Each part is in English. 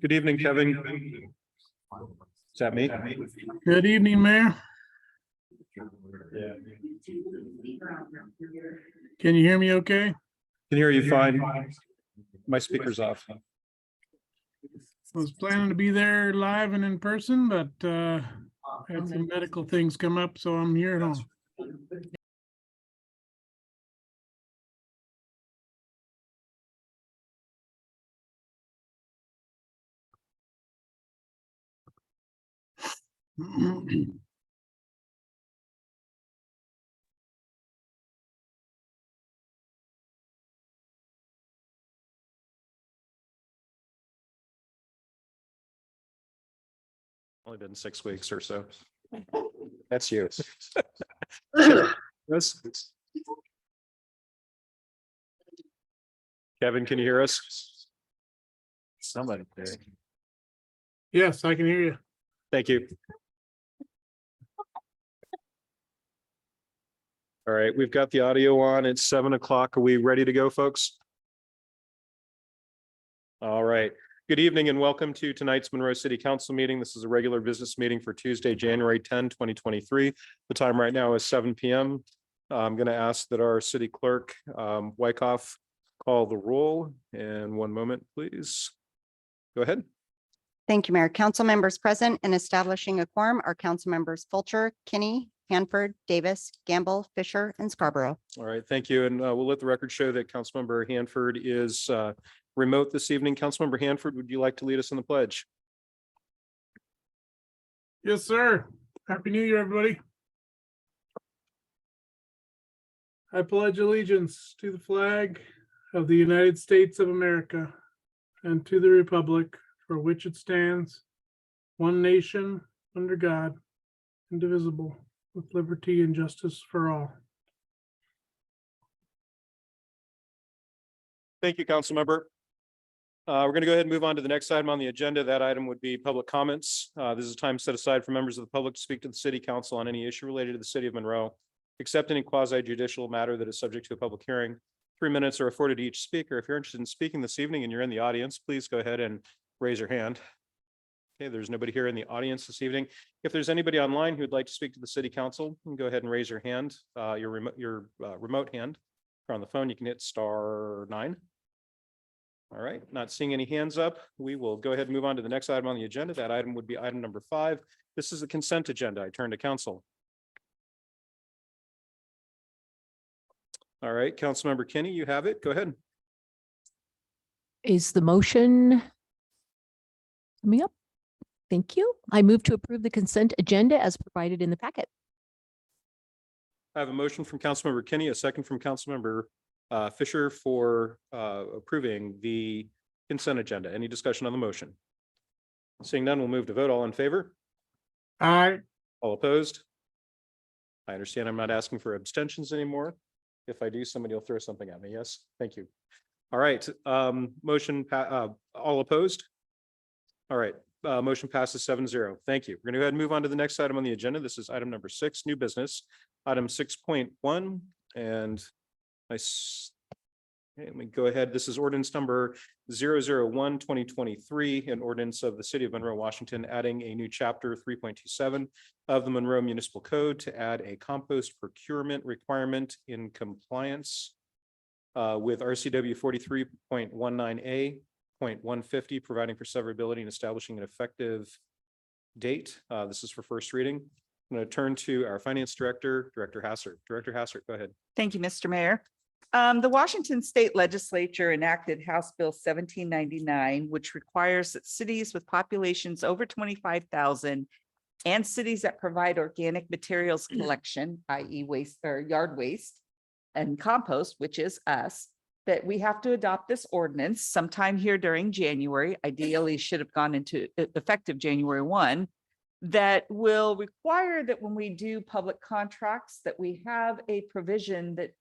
Good evening, Kevin. Is that me? Good evening, Mayor. Yeah. Can you hear me okay? Can hear you fine. My speaker's off. I was planning to be there live and in person, but had some medical things come up, so I'm here at home. Only been 6 weeks or so. That's you. Yes. Kevin, can you hear us? Somebody. Yes, I can hear you. Thank you. All right, we've got the audio on. It's 7 o'clock. Are we ready to go, folks? All right. Good evening and welcome to tonight's Monroe City Council meeting. This is a regular business meeting for Tuesday, January 10, 2023. The time right now is 7 p.m. I'm going to ask that our city clerk, Wyckoff, call the roll. And one moment, please. Go ahead. Thank you, Mayor. Council members present and establishing a quorum are council members Fulcher, Kinney, Hanford, Davis, Gamble, Fisher, and Scarborough. All right, thank you. And we'll let the record show that Councilmember Hanford is remote this evening. Councilmember Hanford, would you like to lead us in the pledge? Yes, sir. Happy New Year, everybody. I pledge allegiance to the flag of the United States of America and to the republic for which it stands, one nation, under God, indivisible, with liberty and justice for all. Thank you, Councilmember. We're going to go ahead and move on to the next item on the agenda. That item would be public comments. This is a time set aside for members of the public to speak to the city council on any issue related to the city of Monroe, except any quasi-judicial matter that is subject to a public hearing. 3 minutes are afforded to each speaker. If you're interested in speaking this evening and you're in the audience, please go ahead and raise your hand. Okay, there's nobody here in the audience this evening. If there's anybody online who would like to speak to the city council, you can go ahead and raise your hand, your remote hand. If you're on the phone, you can hit *9. All right, not seeing any hands up. We will go ahead and move on to the next item on the agenda. That item would be item number 5. This is the consent agenda. I turn to council. All right, Councilmember Kinney, you have it. Go ahead. Is the motion coming up? Thank you. I move to approve the consent agenda as provided in the packet. I have a motion from Councilmember Kinney, a second from Councilmember Fisher for approving the consent agenda. Any discussion on the motion? Seeing none, we'll move to vote. All in favor? Aye. All opposed? I understand I'm not asking for abstentions anymore. If I do, somebody will throw something at me. Yes, thank you. All right, all opposed? All right, motion passes 7-0. Thank you. We're going to go ahead and move on to the next item on the agenda. This is item number 6, new business, item 6.1. And let me go ahead. This is ordinance number 001-2023, an ordinance of the city of Monroe, Washington, adding a new chapter 3.27 of the Monroe Municipal Code to add a compost procurement requirement in compliance with RCW 43.19A.150, providing for severability and establishing an effective date. This is for first reading. I'm going to turn to our finance director, Director Hassert. Director Hassert, go ahead. Thank you, Mr. Mayor. The Washington State Legislature enacted House Bill 1799, which requires that cities with populations over 25,000 and cities that provide organic materials collection, i.e. waste or yard waste and compost, which is us, that we have to adopt this ordinance sometime here during January. Ideally should have gone into effective January 1. That will require that when we do public contracts, that we have a provision that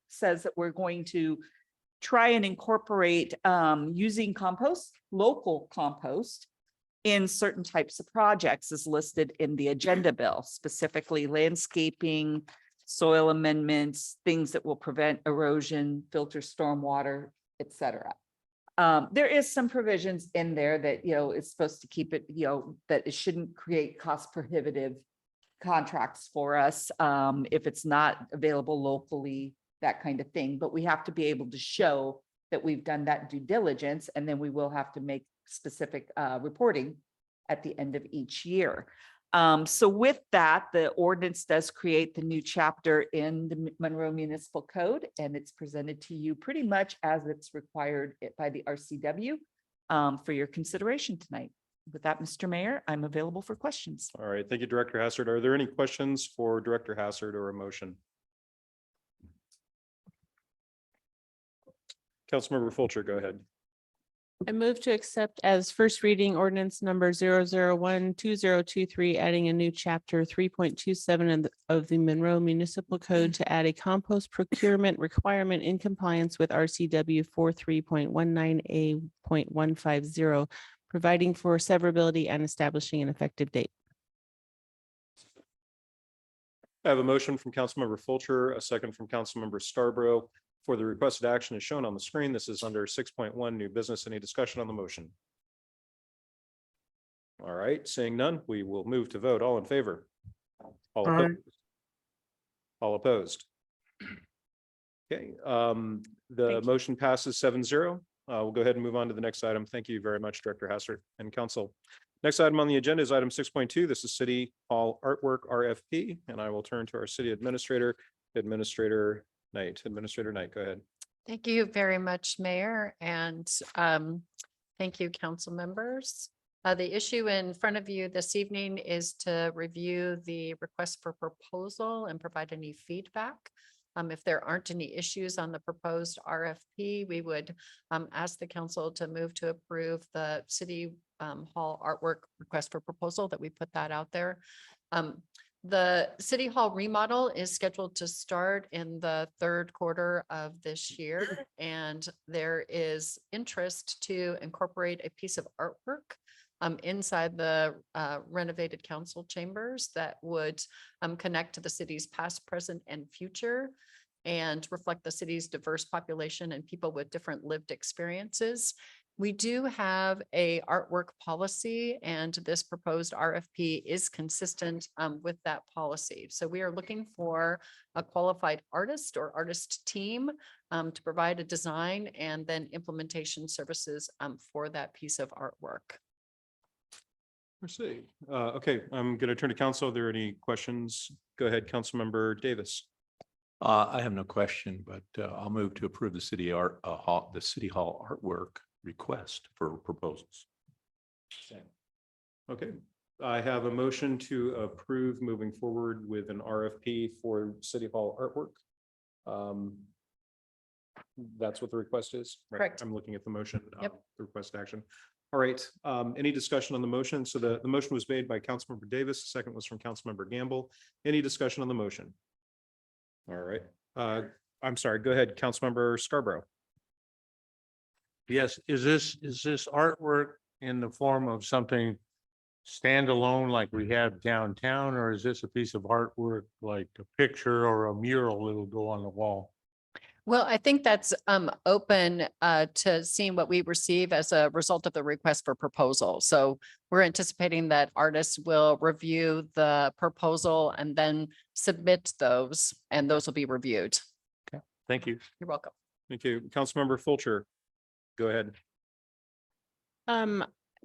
says that we're going to try and incorporate using compost, local compost, in certain types of projects as listed in the agenda bill, specifically landscaping, soil amendments, things that will prevent erosion, filter stormwater, etc. There is some provisions in there that, is supposed to keep it, that it shouldn't create cost prohibitive contracts for us, if it's not available locally, that kind of thing. But we have to be able to show that we've done that due diligence, and then we will have to make specific reporting at the end of each year. So with that, the ordinance does create the new chapter in the Monroe Municipal Code, and it's presented to you pretty much as it's required by the RCW for your consideration tonight. With that, Mr. Mayor, I'm available for questions. All right, thank you, Director Hassard. Are there any questions for Director Hassard or a motion? Councilmember Fulcher, go ahead. I move to accept as first reading ordinance number 0012023, adding a new chapter 3.27 of the Monroe Municipal Code to add a compost procurement requirement in compliance with RCW 43.19A.150, providing for severability and establishing an effective date. I have a motion from Councilmember Fulcher, a second from Councilmember Scarborough. For the requested action is shown on the screen. This is under 6.1 new business. Any discussion on the motion? All right, seeing none, we will move to vote. All in favor? All Aye. opposed? All opposed? Okay, the Thank you. motion passes 7-0. We'll go ahead and move on to the next item. Thank you very much, Director Hassard and Council. Next item on the agenda is item 6.2. This is City Hall Artwork RFP, and I will turn to our city administrator, Administrator Knight. Administrator Knight, go ahead. Thank you very much, Mayor, and thank you, council members. The issue in front of you this evening is to review the request for proposal and provide any feedback. If there aren't any issues on the proposed RFP, we would ask the council to move to approve the City Hall artwork request for proposal that we put that out there. The City Hall remodel is scheduled to start in the third quarter of this year, and there is interest to incorporate a piece of artwork inside the renovated council chambers that would connect to the city's past, present, and future, and reflect the city's diverse population and people with different lived experiences. We do have a artwork policy, and this proposed RFP is consistent with that policy. So we are looking for a qualified artist or artist team to provide a design and then implementation services for that piece of artwork. Let's see. Okay, I'm going to turn to council. Are there any questions? Go ahead, Councilmember Davis. I have no question, but I'll move to approve the city hall artwork request for proposals. Okay, I have a motion to approve moving forward with an RFP for City Hall artwork. That's what the request is? Right, Correct. I'm looking at the motion. Yep. The request action. All right, any discussion on the motion? So the motion was made by Councilmember Davis, the second was from Councilmember Gamble. Any discussion on the motion? All right, I'm sorry, go ahead, Councilmember Scarborough. Yes, is this artwork in the form of something standalone like we have downtown, or is this a piece of artwork like a picture or a mural that'll go on the wall? Well, I think that's open to seeing what we receive as a result of the request for proposal. So we're anticipating that artists will review the proposal and then submit those, and those will be reviewed. Thank you. You're welcome. Thank you. Councilmember Fulcher, go ahead.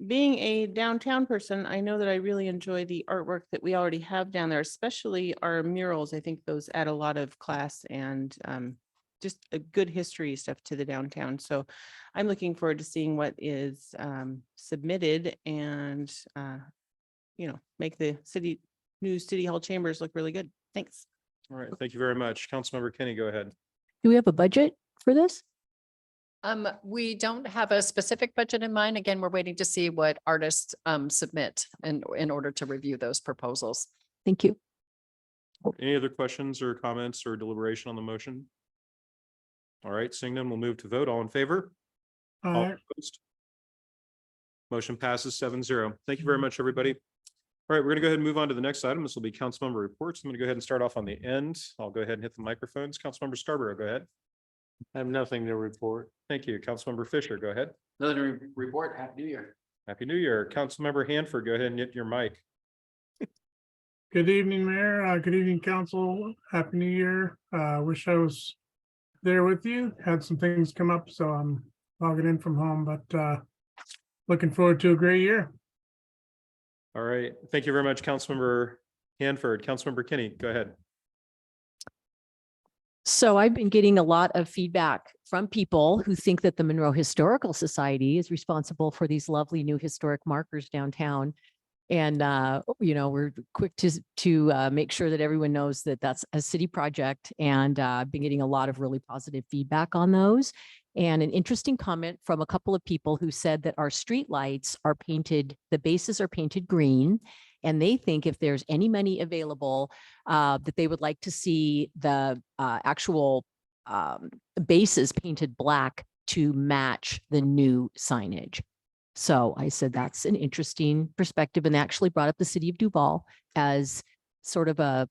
Being a downtown person, I know that I really enjoy the artwork that we already have down there, especially our murals. I think those add a lot of class and just a good history stuff to the downtown. So I'm looking forward to seeing what is submitted and, make the new City Hall chambers look really good. Thanks. All right, thank you very much. Councilmember Kenny, go ahead. Do we have a budget for this? We don't have a specific budget in mind. Again, we're waiting to see what artists submit in order to review those proposals. Thank you. Any other questions or comments or deliberation on the motion? All right, seeing none, we'll move to vote. All in favor? All Aye. opposed? Motion passes 7-0. Thank you very much, everybody. All right, we're going to go ahead and move on to the next item. This will be council member reports. I'm going to go ahead and start off on the end. I'll go ahead and hit the microphones. Councilmember Scarborough, go ahead. I have nothing to report. Thank you. Councilmember Fisher, go ahead. Another report, happy new year. Happy New Year. Councilmember Hanford, go ahead and hit your mic. Good evening, Mayor. Good evening, Council. Happy New Year. Wish I was there with you. Had some things come up, so I'm logging in from home, but looking forward to a great year. All right. Thank you very much, Councilmember Hanford. Councilmember Kinney, go ahead. So I've been getting a lot of feedback from people who think that the Monroe Historical Society is responsible for these lovely new historic markers downtown. And, we're quick to make sure that everyone knows that that's a city project, and I've been getting a lot of really positive feedback on those. And an interesting comment from a couple of people who said that our streetlights are painted, the bases are painted green. And they think if there's any money available, that they would like to see the actual bases painted black to match the new signage. So I said, that's an interesting perspective, and they actually brought up the city of Duval as sort of a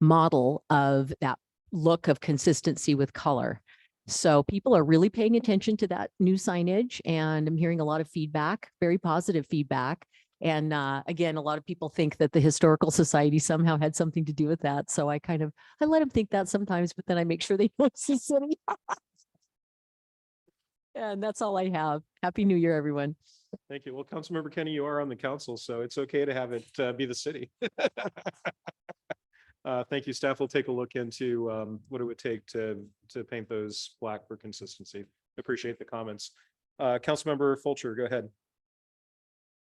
model of that look of consistency with color. So people are really paying attention to that new signage, and I'm hearing a lot of feedback, very positive feedback. And again, a lot of people think that the Historical Society somehow had something to do with that. So I let them think that sometimes, but then I make sure they know it's the city. And that's all I have. Happy New Year, everyone. Thank you. Well, Councilmember Kenny, you are on the council, so it's okay to have it be the city. Thank you. Staff will take a look into what it would take to paint those black for consistency. Appreciate the comments. Councilmember Fulcher, go ahead.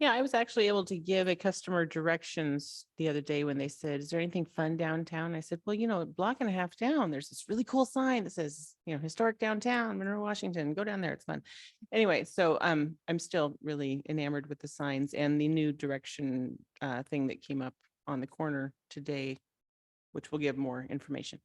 Yeah, I was actually able to give a customer directions the other day when they said, is there anything fun downtown? I said, well, a block and a half down, there's this really cool sign that says, historic downtown, Monroe, Washington, go down there. It's fun. Anyway, so I'm still really enamored with the signs and the new direction thing that came up on the corner today, which will give more information.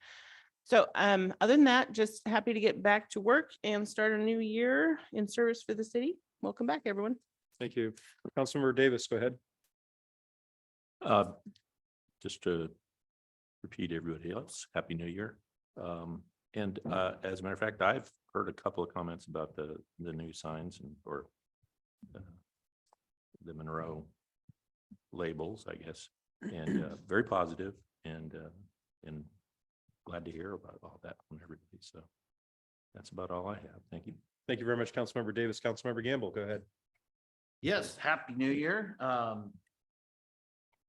So other than that, just happy to get back to work and start a new year in service for the city. Welcome back, everyone. Thank you. Councilmember Davis, go ahead. Just to repeat everybody else, Happy New Year. And as a matter of fact, I've heard a couple of comments about the new signs or the Monroe labels, I guess, and very positive, and glad to hear about all that from everybody. So that's about all I have. Thank you. Thank you very much, Councilmember Davis. Councilmember Gamble, go ahead. Yes, happy new year.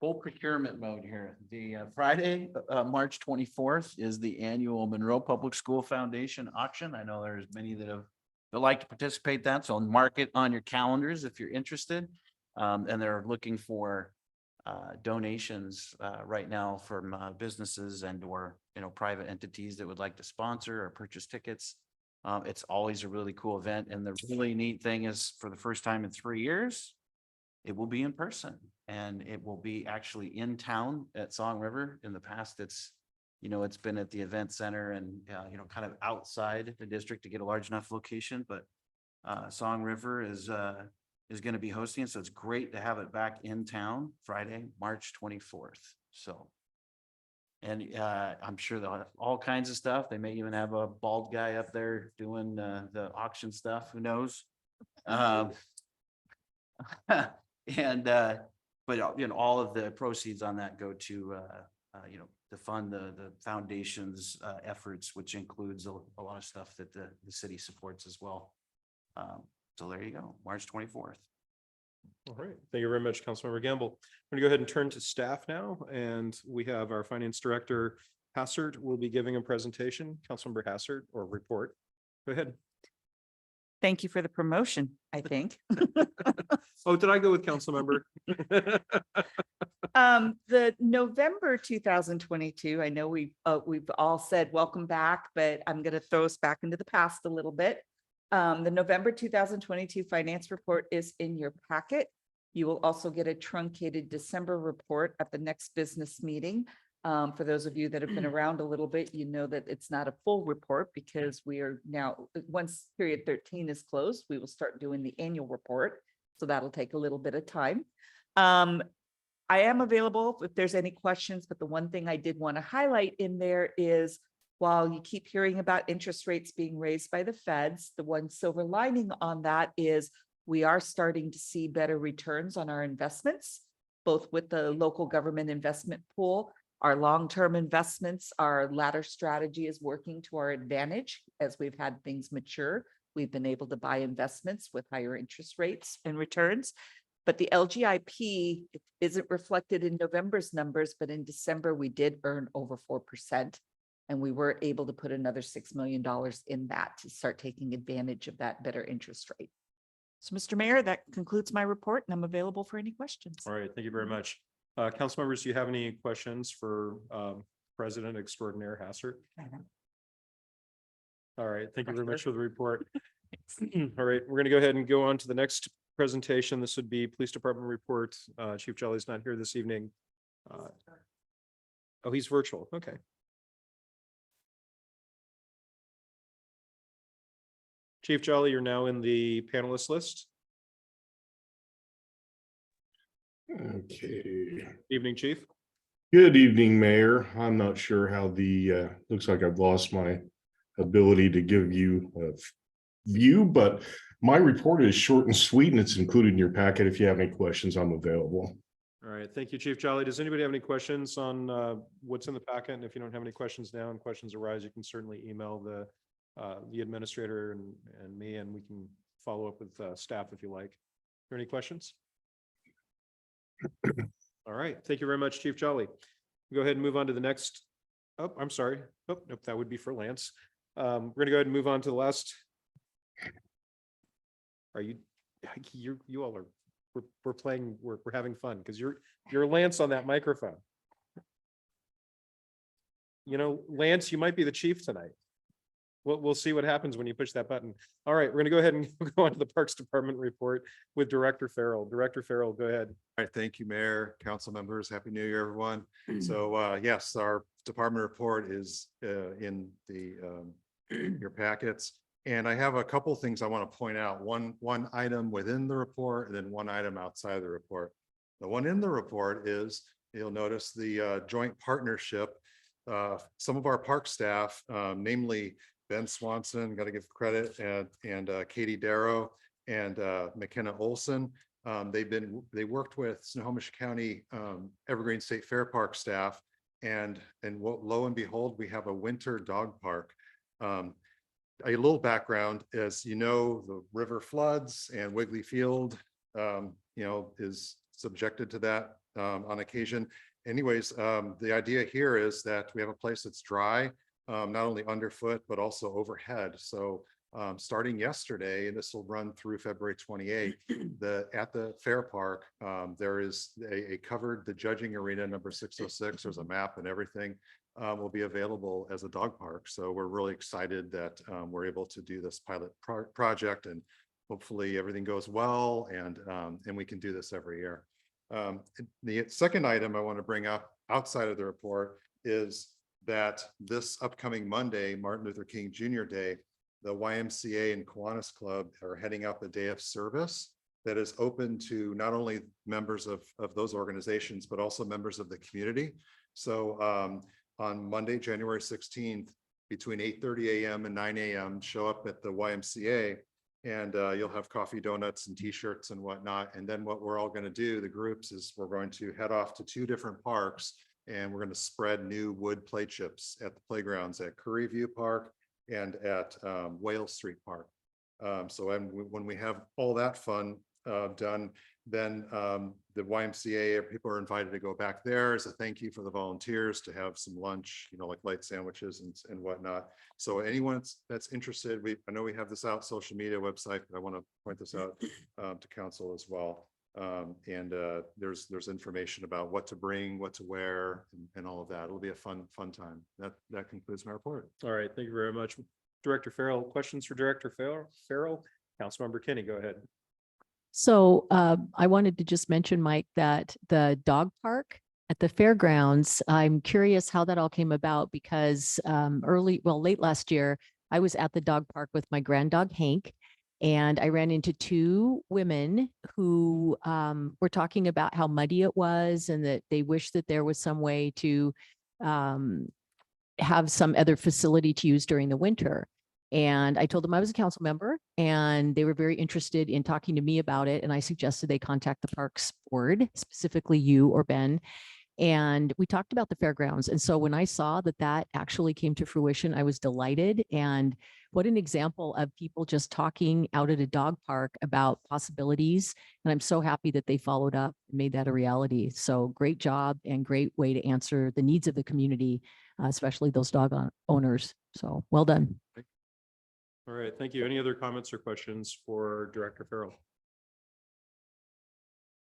Full procurement mode here. The Friday, March 24th is the annual Monroe Public School Foundation auction. I know there's many that like to participate in that, so mark it on your calendars if you're interested. And they're looking for donations right now from businesses or private entities that would like to sponsor or purchase tickets. It's always a really cool event. And the really neat thing is, for the first time in 3 years, it will be in person, and it will be actually in town at Song River. In the past, it's been at the event center and, kind of outside the district to get a large enough location, but Song River is going to be hosting it. So it's great to have it back in town Friday, March 24th. So. And I'm sure they'll have all kinds of stuff. They may even have a bald guy up there doing the auction stuff. Who knows? But all of the proceeds on that go to to fund the foundation's efforts, which includes a lot of stuff that the city supports as well. So there you go, March 24th. All right. Thank you very much, Councilmember Gamble. I'm going to go ahead and turn to staff now, and we have our Finance Director, Hassert, will be giving a presentation. Councilmember Hassert, or report. Go ahead. Thank you for the promotion, I think. Oh, did I go with Councilmember? The November 2022, I know we've all said welcome back, but I'm going to throw us back into the past a little bit. The November 2022 finance report is in your packet. You will also get a truncated December report at the next business meeting. For those of you that have been around a little bit, you know that it's not a full report, because we are now, once period 13 is closed, we will start doing the annual report. So that'll take a little bit of time. I am available if there's any questions, but the one thing I did want to highlight in there is While you keep hearing about interest rates being raised by the feds, the one silver lining on that is we are starting to see better returns on our investments, both with the local government investment pool. Our long-term investments, our ladder strategy is working to our advantage as we've had things mature. We've been able to buy investments with higher interest rates and returns. But the LGIP isn't reflected in November's numbers, but in December, we did earn over 4%. And we were able to put another $6 million in that to start taking advantage of that better interest rate. So, Mr. Mayor, that concludes my report and I'm available for any questions. All right, thank you very much. Council members, do you have any questions for President Extraordinaire Hassert? All right, thank you very much for the report. All right, we're going to go ahead and go on to the next presentation. This would be Police Department report. Chief Jolly's not here this evening. Oh, he's virtual. Okay. Chief Jolly, you're now in the panelist list. Okay. Evening, Chief. Good evening, Mayor. I'm not sure how the, looks like I've lost my ability to give you a view, but my report is short and sweet and it's included in your packet. If you have any questions, I'm available. All right, thank you, Chief Jolly. Does anybody have any questions on what's in the packet? And if you don't have any questions now and questions arise, you can certainly email the administrator and me, and we can follow up with staff if you like. Are there any questions? All right, thank you very much, Chief Jolly. Go ahead and move on to the next. Oh, I'm sorry. Oh, nope, that would be for Lance. We're gonna go ahead and move on to the last. Are you all are, we're playing, we're having fun because you're Lance on that microphone. You know, Lance, you might be the chief tonight. We'll see what happens when you push that button. All right, we're gonna go ahead and go on to the Parks Department report with Director Farrell. Director Farrell, go ahead. All right, thank you, Mayor, council members. Happy New Year, everyone. So yes, our department report is in the your packets. And I have a couple of things I want to point out. One item within the report and then one item outside the report. The one in the report is, you'll notice the joint partnership. Some of our park staff, namely Ben Swanson, got to give credit, and Katie Darrow and McKenna Olson. They worked with Snohomish County Evergreen State Fair Park staff, and lo and behold, we have a winter dog park. A little background, as you know, the river floods and Wiggly Field, is subjected to that on occasion. Anyways, the idea here is that we have a place that's dry, not only underfoot, but also overhead. So starting yesterday, and this will run through February 28th, at the fair park, there is a covered, the judging arena number 606, there's a map and everything, will be available as a dog park. So we're really excited that we're able to do this pilot project, and hopefully everything goes well, and we can do this every year. The second item I want to bring up outside of the report is that this upcoming Monday, Martin Luther King Jr. Day, the YMCA and Kiwanis Club are heading up a day of service that is open to not only members of those organizations, but also members of the community. So on Monday, January 16th, between 8:30 a.m. and 9 a.m., show up at the YMCA, and you'll have coffee, donuts, and t-shirts and whatnot. And then what we're all going to do, the groups, is we're going to head off to 2 different parks, and we're going to spread new wood play chips at the playgrounds at Curry View Park and at Whale Street Park. So when we have all that fun done, then the YMCA people are invited to go back there as a thank you for the volunteers to have some lunch, like light sandwiches and whatnot. So anyone that's interested, I know we have this out social media website, but I want to point this out to council as well. And there's information about what to bring, what to wear, and all of that. It'll be a fun time. That concludes my report. All right, thank you very much. Director Farrell, questions for Director Farrell? Councilmember Kinney, go ahead. So I wanted to just mention, Mike, that the dog park at the fairgrounds, I'm curious how that all came about, because late last year, I was at the dog park with my grand dog, Hank, and I ran into 2 women who were talking about how muddy it was and that they wish that there was some way to have some other facility to use during the winter. And I told them I was a council member and they were very interested in talking to me about it. And I suggested they contact the Parks Board, specifically you or Ben. And we talked about the fairgrounds. And so when I saw that that actually came to fruition, I was delighted. And what an example of people just talking out at a dog park about possibilities. And I'm so happy that they followed up and made that a reality. So great job and great way to answer the needs of the community, especially those owners. So well done. All right, thank you. Any other comments or questions for Director Farrell?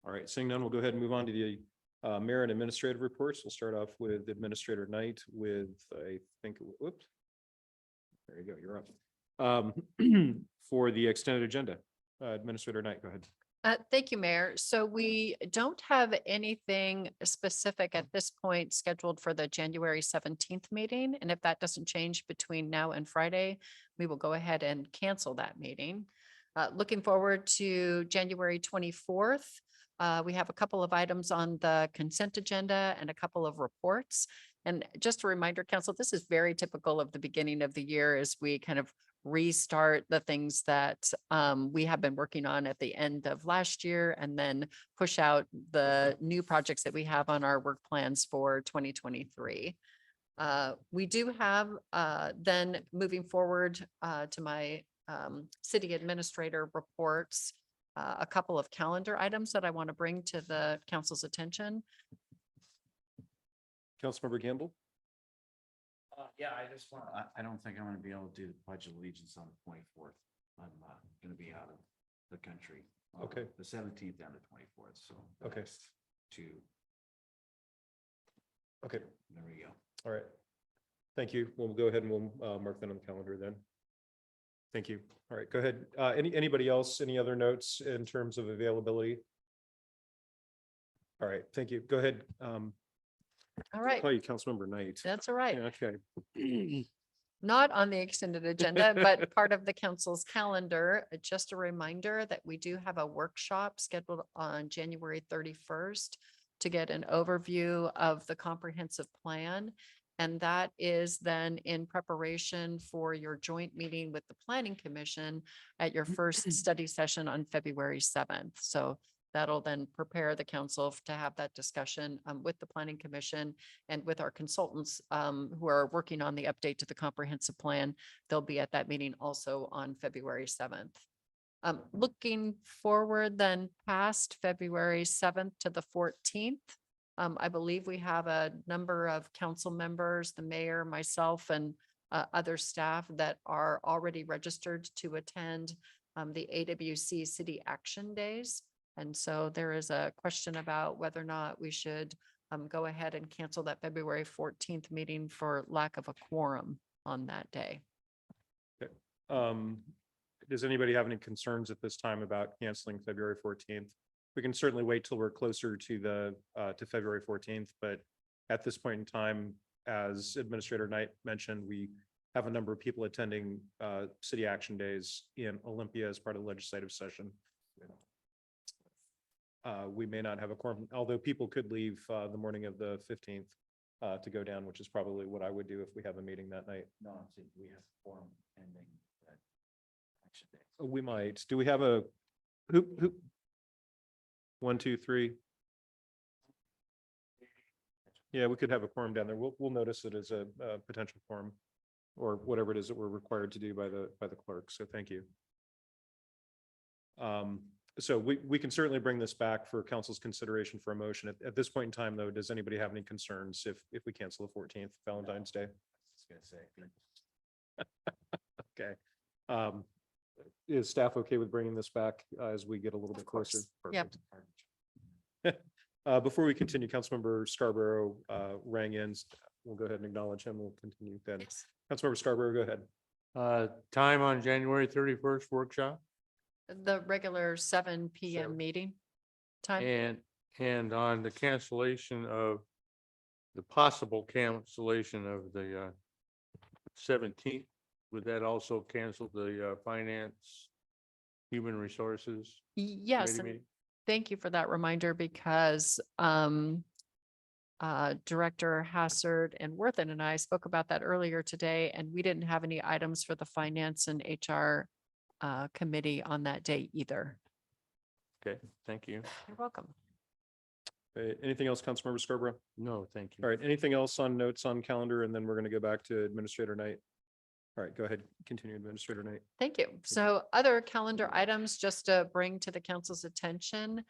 All right, seeing none, we'll go ahead and move on to the mayor and administrative reports. We'll start off with Administrator Knight with, I think, whoops. There you go, you're up. For the extended agenda, Administrator Knight, go ahead. Thank you, Mayor. So we don't have anything specific at this point scheduled for the January 17th meeting. And if that doesn't change between now and Friday, we will go ahead and cancel that meeting. Looking forward to January 24th. We have a couple of items on the consent agenda and a couple of reports. And just a reminder, Council, this is very typical of the beginning of the year as we kind of restart the things that we have been working on at the end of last year and then push out the new projects that we have on our work plans for 2023. We do have then moving forward to my city administrator reports, a couple of calendar items that I want to bring to the council's attention. Councilmember Gamble? Yeah, I just want, I don't think I'm gonna be able to do the Pledge of Allegiance on the 24th. I'm gonna be out of the country. Okay. The 17th and the 24th, so. the Okay. next two, Okay, there we go. all right. Thank you. We'll go ahead and we'll mark that on the calendar then. Thank you. All right, go ahead. Anybody else, any other notes in terms of availability? All right, thank you. Go ahead. All right, Call you Councilmember Knight. that's all right. Yeah, okay. Not on the extended agenda, but part of the council's calendar. Just a reminder that we do have a workshop scheduled on January 31st to get an overview of the comprehensive plan. And that is then in preparation for your joint meeting with the Planning Commission at your first study session on February 7th. So that'll then prepare the council to have that discussion with the Planning Commission and with our consultants who are working on the update to the comprehensive plan. They'll be at that meeting also on February 7th. Looking forward then past February 7th to the 14th, I believe we have a number of council members, the mayor, myself, and other staff that are already registered to attend the AWC City Action Days. And so there is a question about whether or not we should go ahead and cancel that February 14th meeting for lack of a quorum on that day. Okay. Does anybody have any concerns at this time about canceling February 14th? We can certainly wait till we're closer to the to February 14th, but at this point in time, as Administrator Knight mentioned, we have a number of people attending city action days in Olympia as part of the legislative session. We may not have a quorum, although people could leave the morning of the 15th to go down, which is probably what I would do if we have a meeting that night. No, I'm saying we have forum ending that action day. We might. Do we have a who? 1, 2, 3. Yeah, we could have a quorum down there. We'll notice it as a potential quorum or whatever it is that we're required to do by the clerk. So thank you. So we can certainly bring this back for council's consideration for a motion. At this point in time, though, does anybody have any concerns if we cancel the 14th, Valentine's Day? I was gonna say. Okay. Is staff okay with bringing this back as we get a little bit closer? Yep. Perfect. Before we continue, Councilmember Scarborough rang in. We'll go ahead and acknowledge him. We'll continue then. Yes. Councilmember Scarborough, go ahead. Time on January 31st workshop The regular 7 p.m. Seven. meeting time. and on the cancellation of the possible cancellation of the 17th, would that also cancel the finance, human resources? Yes, committee and meeting? thank you for that reminder because Director Hassard and Worthen and I spoke about that earlier today, and we didn't have any items for the Finance and HR Committee on that day either. Okay, thank you. You're welcome. Anything else, Councilmember Scarborough? No, thank you. All right, anything else on notes on calendar? And then we're going to go back to Administrator Knight. All right, go ahead. Continue, Administrator Knight. Thank you. So other calendar items just to bring to the council's attention.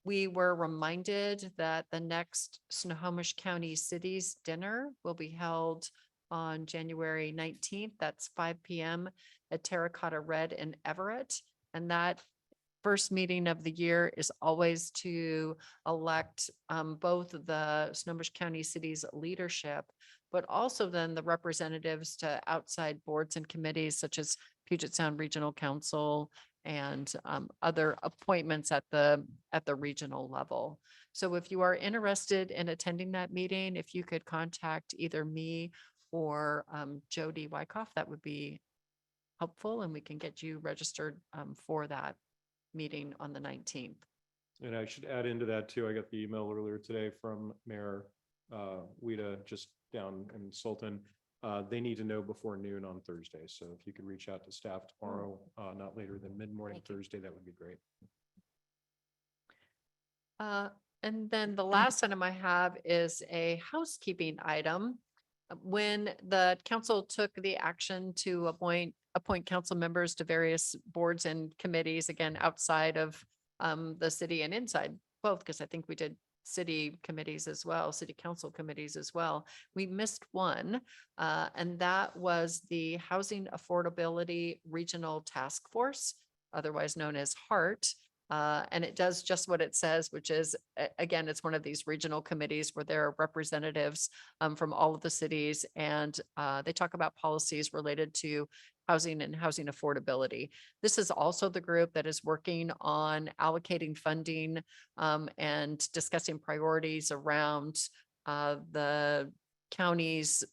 We were reminded that the next Snohomish County Cities Dinner will be held on January 19th. That's 5 p.m. at Terracotta Red in Everett. And that first meeting of the year is always to elect both the Snohomish County Cities leadership, but also then the representatives to outside boards and committees such as Puget Sound Regional Council and other appointments at the regional level. So if you are interested in attending that meeting, if you could contact either me or Jody Wyckoff, that would be helpful, and we can get you registered for that meeting on the 19th. And I should add into that too. I got the email earlier today from Mayor Wida just down in Sultan. They need to know before noon on Thursday. So if you could reach out to staff tomorrow, not later than mid-morning Thursday, that would be great. And then the last item I have is a housekeeping item. When the council took the action to appoint council members to various boards and committees, again, outside of the city and inside both, because I think we did city committees as well, city council committees as well. We missed one, and that was the Housing Affordability Regional Task Force, otherwise known as HART. And it does just what it says, which is, again, it's one of these regional committees where there are representatives from all of the cities, and they talk about policies related to housing and housing affordability. This is also the group that is working on allocating funding and discussing priorities around the county's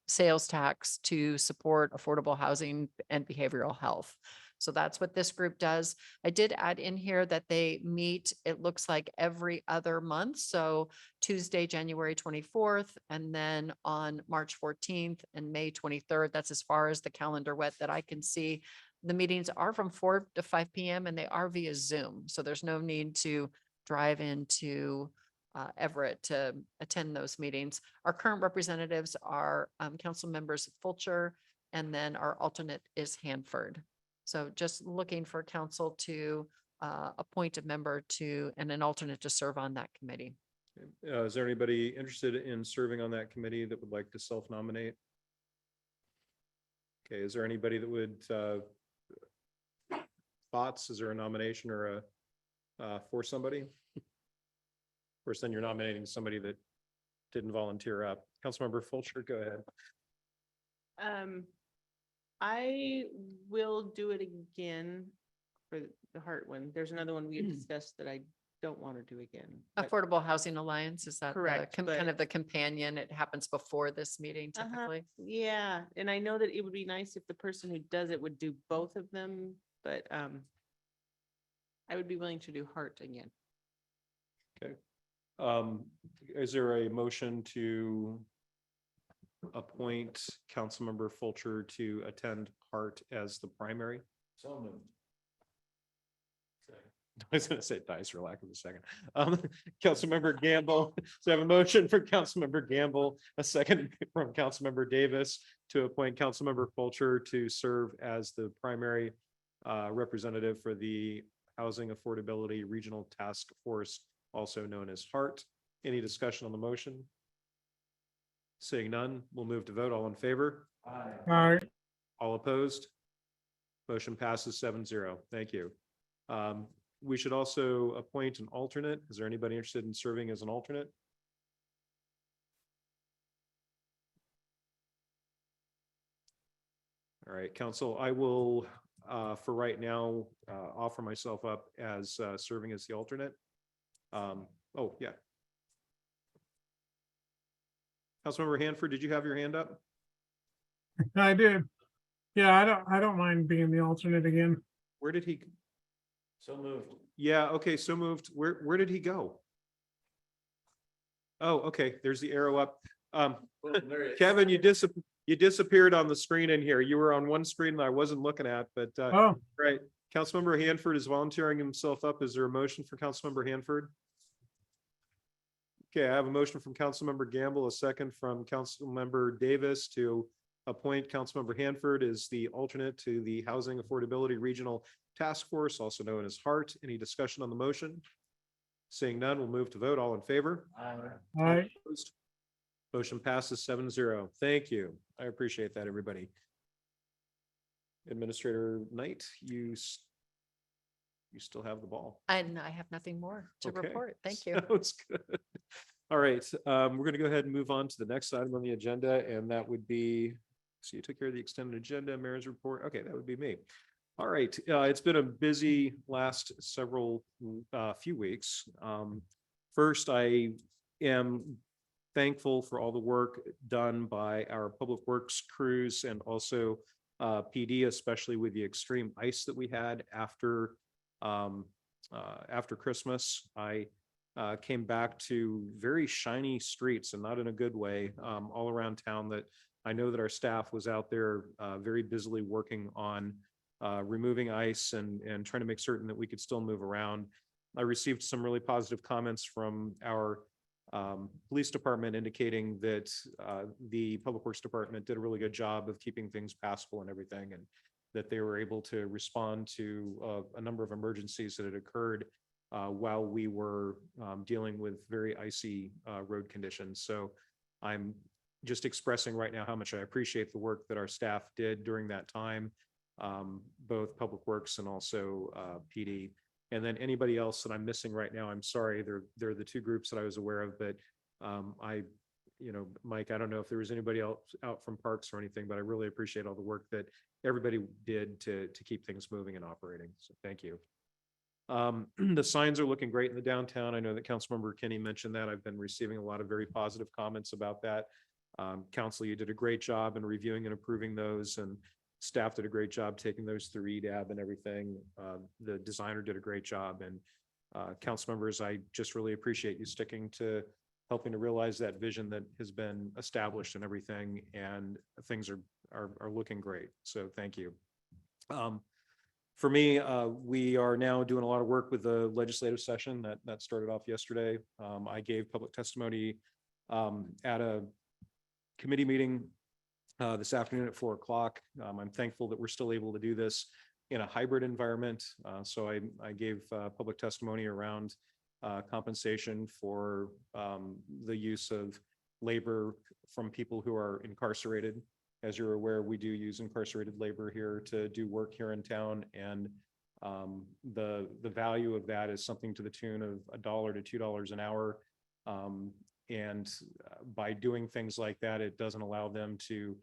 sales tax to support affordable housing and behavioral health. So that's what this group does. I did add in here that they meet, it looks like every other month. So Tuesday, January 24th, and then on March 14th and May 23rd. That's as far as the calendar wet that I can see. The meetings are from 4 to 5 p.m. and they are via Zoom. So there's no need to drive into Everett to attend those meetings. Our current representatives are council members Fulcher, and then our alternate is Hanford. So just looking for council to appoint a member to and an alternate to serve on that committee. Is there anybody interested in serving on that committee that would like to self-nominate? Okay, is there anybody that would thoughts? Is there a nomination or a for somebody? Of course, then you're nominating somebody that didn't volunteer up. Councilmember Fulcher, go ahead. I will do it again for the Hart one. There's another one we had discussed that I don't want to do again. but- Affordable Housing Alliance, is that the Correct, kind but- of the companion? It happens before this meeting typically. Yeah, and I know that it would be nice if the person who does it would do both of them, but I would be willing to do Hart again. Okay. Is there a motion to appoint Councilmember Fulcher to attend Hart as the primary? So moved. I was gonna say dice for lack of a second. Councilmember Gamble, so I have a motion for Councilmember Gamble, a second from Councilmember Davis to appoint Councilmember Fulcher to serve as the primary representative for the Housing Affordability Regional Task Force, also known as HART. Any discussion on the motion? Seeing none, we'll move to vote. All in favor? All right. All opposed? Motion passes 7-0. Thank you. We should also appoint an alternate. Is there anybody interested in serving as an alternate? All right, council, I will, for right now, offer myself up as serving as the alternate. Oh, yeah. Councilmember Hanford, did you have your hand up? I did. Yeah, I don't mind being the alternate again. Where did he? So moved. Yeah, okay, so moved. Where did he go? Oh, okay, there's the arrow up. Kevin, you disappeared on the screen in here. You were on one screen that I wasn't looking at, but Oh, right. Councilmember Hanford is volunteering himself up. Is there a motion for Councilmember Hanford? Okay, I have a motion from Councilmember Gamble, a second from Councilmember Davis to appoint Councilmember Hanford as the alternate to the Housing Affordability Regional Task Force, also known as HART. Any discussion on the motion? Seeing none, we'll move to vote. All in favor? all right. Opposed? Motion passes 7-0. Thank you. I appreciate that, everybody. Administrator Knight, you still have the ball. And I have nothing more to Okay. report. Thank you. Sounds good. All right, we're going to go ahead and move on to the next item on the agenda, and that would be, so you took care of the extended agenda, mayor's report. Okay, that would be me. All right, it's been a busy last few weeks. First, I am thankful for all the work done by our public works crews and also PD, especially with the extreme ice that we had after Christmas. I came back to very shiny streets, and not in a good way, all around town, that I know that our staff was out there very busily working on removing ice and trying to make certain that we could still move around. I received some really positive comments from our police department indicating that the public works department did a really good job of keeping things passable and everything, and that they were able to respond to a number of emergencies that had occurred while we were dealing with very icy road conditions. So I'm just expressing right now how much I appreciate the work that our staff did during that time, both public works and also PD. And then anybody else that I'm missing right now, I'm sorry, they're the two groups that I was aware of, but Mike, I don't know if there was anybody else out from parks or anything, but I really appreciate all the work that everybody did to keep things moving and operating. So thank you. The signs are looking great in the downtown. I know that Councilmember Kinney mentioned that. I've been receiving a lot of very positive comments about that. Council, you did a great job in reviewing and approving those, and staff did a great job taking those through EDAB and everything. The designer did a great job, and council members, I just really appreciate you sticking to helping to realize that vision that has been established and everything, and things are looking great. So thank you. For me, we are now doing a lot of work with the legislative session that started off yesterday. I gave public testimony at a committee meeting this afternoon at 4 o'clock. I'm thankful that we're still able to do this in a hybrid environment. So I gave public testimony around compensation for the use of labor from people who are incarcerated. As you're aware, we do use incarcerated labor here to do work here in town, and the value of that is something to the tune of $1 to $2 an hour. And by doing things like that, it doesn't allow them to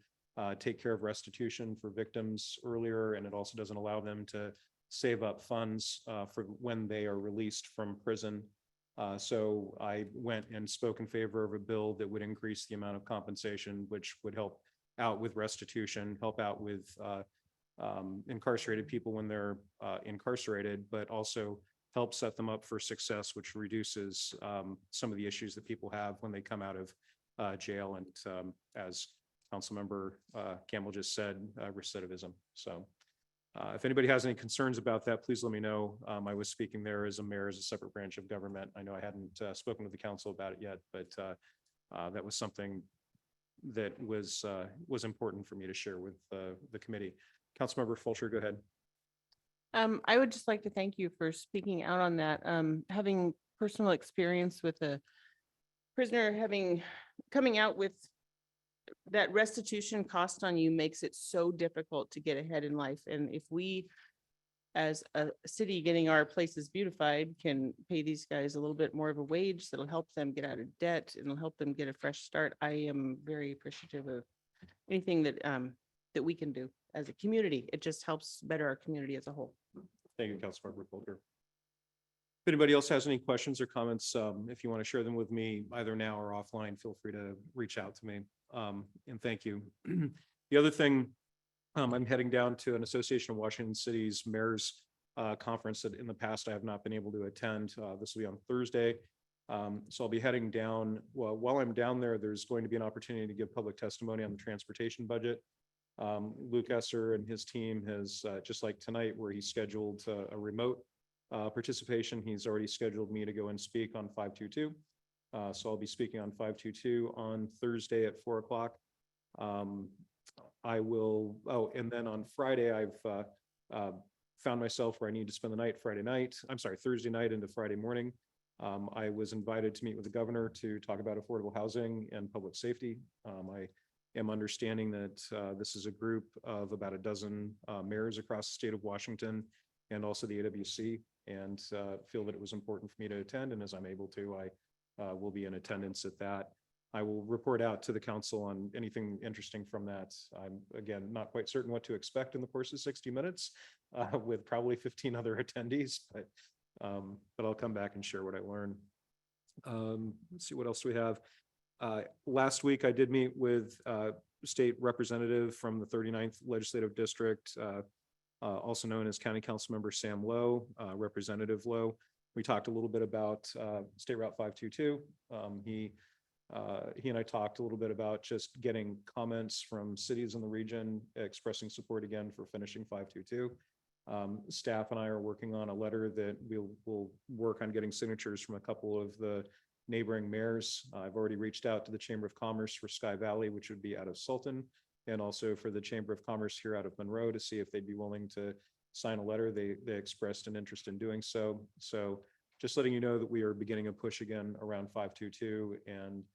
take care of restitution for victims earlier, and it also doesn't allow them to save up funds for when they are released from prison. So I went and spoke in favor of a bill that would increase the amount of compensation, which would help out with restitution, help out with incarcerated people when they're incarcerated, but also help set them up for success, which reduces some of the issues that people have when they come out of jail, and as Councilmember Campbell just said, recidivism. So if anybody has any concerns about that, please let me know. I was speaking there as a mayor, as a separate branch of government. I know I hadn't spoken with the council about it yet, but that was something that was important for me to share with the committee. Councilmember Fulcher, go ahead. I would just like to thank you for speaking out on that. Having personal experience with a prisoner coming out with that restitution cost on you makes it so difficult to get ahead in life. And if we, as a city getting our places beautified, can pay these guys a little bit more of a wage that'll help them get out of debt and it'll help them get a fresh start, I am very appreciative of anything that that we can do as a community. It just helps better our community as a whole. Thank you, Councilmember Fulcher. If anybody else has any questions or comments, if you want to share them with me either now or offline, feel free to reach out to me. And thank you. The other thing, I'm heading down to an Association of Washington Cities Mayors conference that in the past I have not been able to attend. This will be on Thursday. So I'll be heading down. Well, while I'm down there, there's going to be an opportunity to give public testimony on the transportation budget. Luke Esser and his team has, just like tonight, where he scheduled a remote participation, he's already scheduled me to go and speak on 522. So I'll be speaking on 522 on Thursday at 4 o'clock. I will, oh, and then on Friday, I've found myself where I need to spend the night Thursday night into Friday morning. I was invited to meet with the governor to talk about affordable housing and public safety. I am understanding that this is a group of about a dozen mayors across the state of Washington and also the AWC, and feel that it was important for me to attend. And as I'm able to, I will be in attendance at that. I will report out to the council on anything interesting from that. I'm, again, not quite certain what to expect in the course of 60 minutes with probably 15 other attendees, but I'll come back and share what I learn. Let's see, what else do we have? Last week, I did meet with state representative from the 39th Legislative District, also known as County Council Member Sam Lowe, Representative Lowe. We talked a little bit about State Route 522. He and I talked a little bit about just getting comments from cities in the region expressing support again for finishing 522. Staff and I are working on a letter that we'll work on getting signatures from a couple of the neighboring mayors. I've already reached out to the Chamber of Commerce for Sky Valley, which would be out of Sultan, and also for the Chamber of Commerce here out of Monroe to see if they'd be willing to sign a letter. They expressed an interest in doing so. So just letting you know that we are beginning a push again around 522, and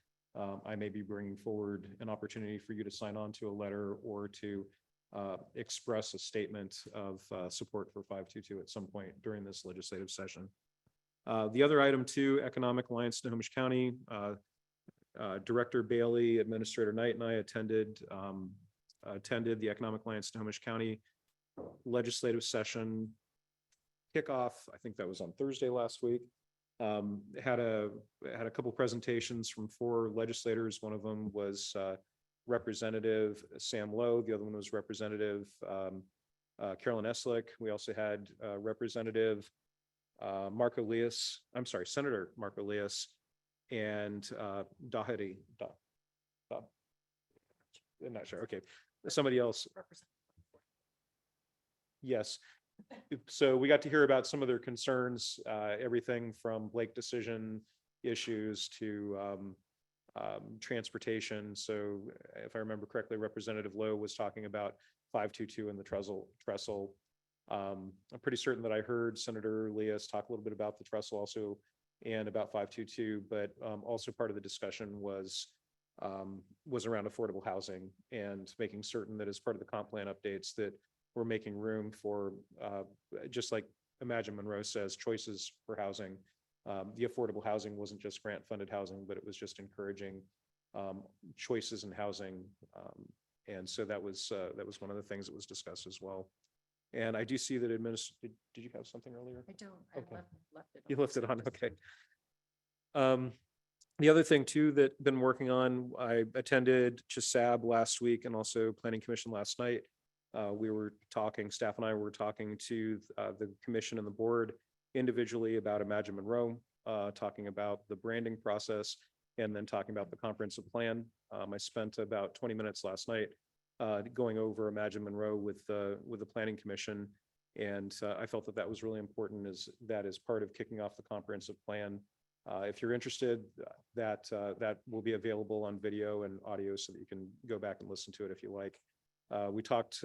I may be bringing forward an opportunity for you to sign on to a letter or to express a statement of support for 522 at some point during this legislative session. The other item too, Economic Alliance Snohomish County, Director Bailey, Administrator Knight, and I attended the Economic Alliance Snohomish County legislative session kickoff. I think that was on Thursday last week. Had a couple presentations from 4 legislators. One of them was Representative Sam Lowe. The other one was Representative Carolyn Eslick. We also had Representative Senator Marco Leas and Doherty. I'm not sure. Okay, somebody else. Yes. So we got to hear about some of their concerns, everything from Blake decision issues to transportation. So if I remember correctly, Representative Lowe was talking about 522 and the trestle. I'm pretty certain that I heard Senator Leas talk a little bit about the trestle also and about 522, but also part of the discussion was around affordable housing and making certain that as part of the comp plan updates that we're making room for, just like Imagine Monroe says, choices for housing. The affordable housing wasn't just grant funded housing, but it was just encouraging choices in housing. And so that was one of the things that was discussed as well. And I do see that did you have something earlier? I don't. Okay. Left it. You left it on, okay. The other thing too that been working on, I attended CHSAB last week and also Planning Commission last night. We were talking, staff and I were talking to the commission and the board individually about Imagine Monroe, talking about the branding process, and then talking about the comprehensive plan. I spent about 20 minutes last night going over Imagine Monroe with the Planning Commission, and I felt that was really important as part of kicking off the comprehensive plan. If you're interested, that will be available on video and audio so that you can go back and listen to it if you like. We talked,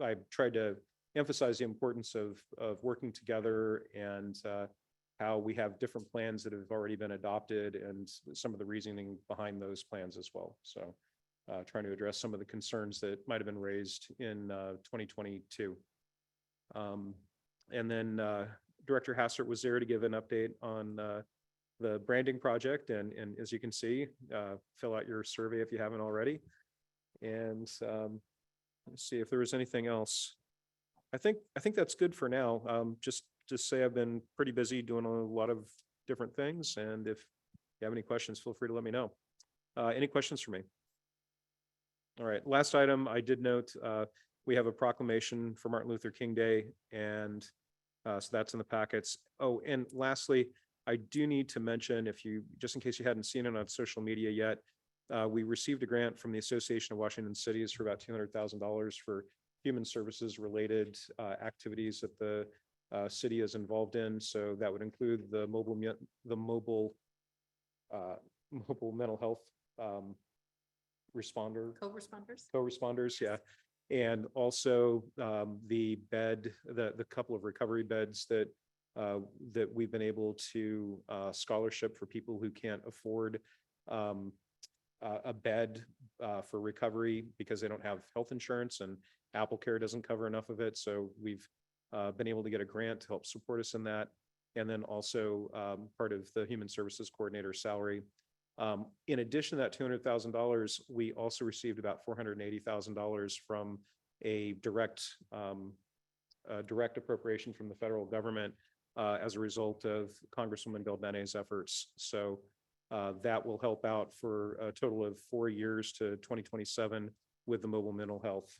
I tried to emphasize the importance of working together and how we have different plans that have already been adopted and some of the reasoning behind those plans as well. So trying to address some of the concerns that might have been raised in 2022. And then Director Hassert was there to give an update on the branding project. And as you can see, fill out your survey if you haven't already. And let's see if there was anything else. I think that's good for now. Just say I've been pretty busy doing a lot of different things. And if you have any questions, feel free to let me know. Any questions for me? All right, last item, I did note we have a proclamation for Martin Luther King Day, and so that's in the packets. Oh, and lastly, I do need to mention, just in case you hadn't seen it on social media yet, we received a grant from the Association of Washington Cities for about $200,000 for human services related activities that the city is involved in. So that would include the mobile mental health co-responders, yeah. And also the couple of recovery beds that we've been able to scholarship for people who can't afford a bed for recovery because they don't have health insurance and Apple Care doesn't cover enough of it. So we've been able to get a grant to help support us in that. And then also part of the human services coordinator salary. In addition to that $200,000, we also received about $480,000 from a direct appropriation from the federal government as a result of Congresswoman Belbene's efforts. So that will help out for a total of 4 years to 2027 with the mobile mental health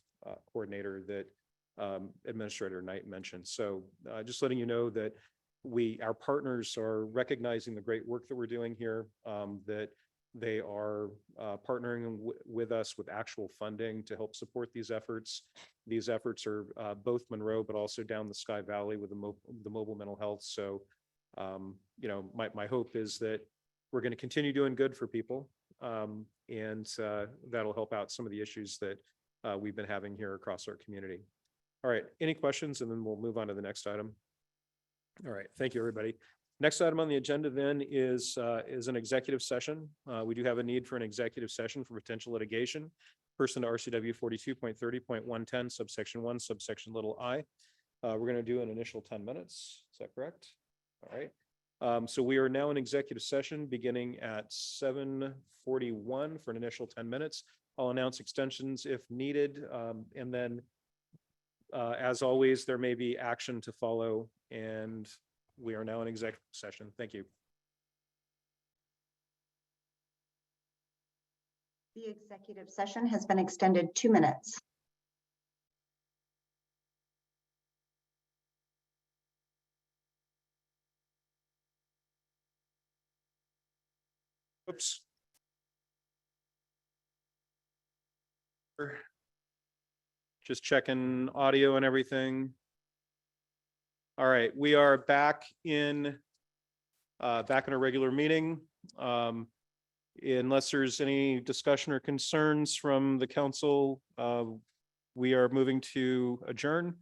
coordinator that Administrator Knight mentioned. So just letting you know that our partners are recognizing the great work that we're doing here, that they are partnering with us with actual funding to help support these efforts. These efforts are both Monroe, but also down the Sky Valley with the mobile mental health. So, my hope is that we're going to continue doing good for people, and that'll help out some of the issues that we've been having here across our community. All right, any questions? And then we'll move on to the next item. All right, thank you, everybody. Next item on the agenda then is an executive session. We do have a need for an executive session for potential litigation. Person to RCW 42.30.110 subsection 1 subsection I. We're going to do an initial 10 minutes. Is that correct? All right. So we are now in executive session beginning at 7:41 for an initial 10 minutes. I'll announce extensions if needed. And then as always, there may be action to follow, and we are now in executive session. Thank you. The executive session has been extended 2 minutes. Oops. Just checking audio and everything. All right, we are back in a regular meeting. Unless there's any discussion or concerns from the council, we are moving to adjourn.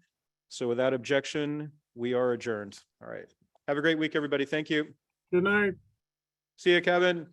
So without objection, we are adjourned. All right. Have a great week, everybody. Thank you. Good night. See you, Kevin.